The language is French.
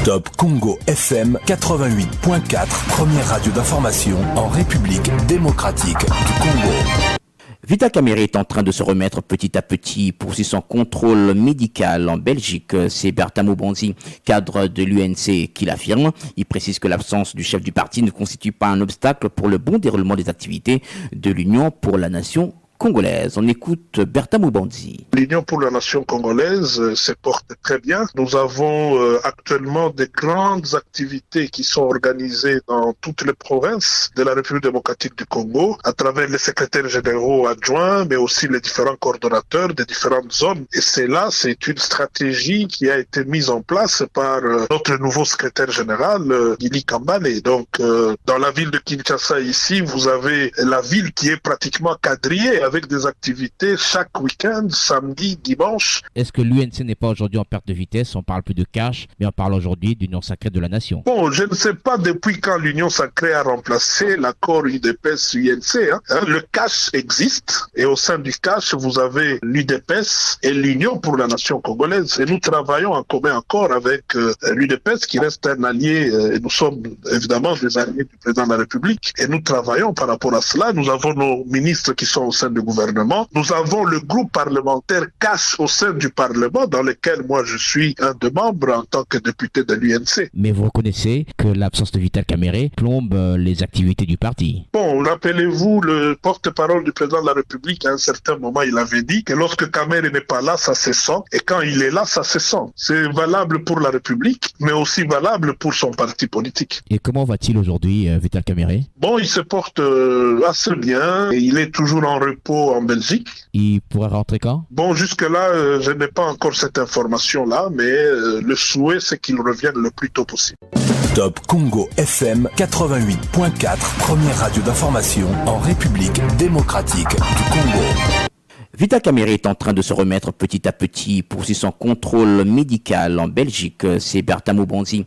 Top Congo FM 88.4, première radio d'information en République démocratique du Congo. Vital Kamerhe est en train de se remettre petit à petit pour son contrôle médical en Belgique. C'est Bertha Moubonzi, cadre de l'UNC, qui l'affirme. Il précise que l'absence du chef du parti ne constitue pas un obstacle pour le bon déroulement des activités de l'Union pour la nation congolaise. On écoute Bertha Moubonzi. L'Union pour la nation congolaise se porte très bien. Nous avons actuellement des grandes activités qui sont organisées dans toutes les provinces de la République démocratique du Congo, à travers les secrétaires généraux adjoints, mais aussi les différents coordonnateurs des différentes zones. Et c'est une stratégie qui a été mise en place par notre nouveau secrétaire général, Guili Kambale. Donc, dans la ville de Kinshasa ici, vous avez la ville qui est pratiquement quadrillée avec des activités chaque week-end, samedi, dimanche. Est-ce que l'UNC n'est pas aujourd'hui en perte de vitesse? On parle plus de cash, mais on parle aujourd'hui d'Union sacrée de la nation. Bon, je ne sais pas depuis quand l'Union sacrée a remplacé l'accord UDPS-UNC. Le cash existe et au sein du cash, vous avez l'UDPS et l'Union pour la nation congolaise. Et nous travaillons en commun accord avec l'UDPS qui reste un allié et nous sommes évidemment des alliés du président de la République. Et nous travaillons par rapport à cela. Nous avons nos ministres qui sont au sein du gouvernement. Nous avons le groupe parlementaire cash au sein du Parlement dans lequel moi je suis un des membres en tant que député de l'UNC. Mais vous reconnaissez que l'absence de Vital Kamerhe plombe les activités du parti. Bon, rappelez-vous, le porte-parole du président de la République, à un certain moment, il avait dit que lorsque Kamerhe n'est pas là, ça se sent, et quand il est là, ça se sent. C'est valable pour la République, mais aussi valable pour son parti politique. Et comment va-t-il aujourd'hui, Vital Kamerhe? Bon, il se porte assez bien, et il est toujours en repos en Belgique. Il pourra rentrer quand? Bon, jusque-là, je n'ai pas encore cette information-là, mais le souhait, c'est qu'il revienne le plus tôt possible. Top Congo FM 88.4, première radio d'information en République démocratique du Congo. Vital Kamerhe est en train de se remettre petit à petit pour son contrôle médical en Belgique. C'est Bertha Moubonzi,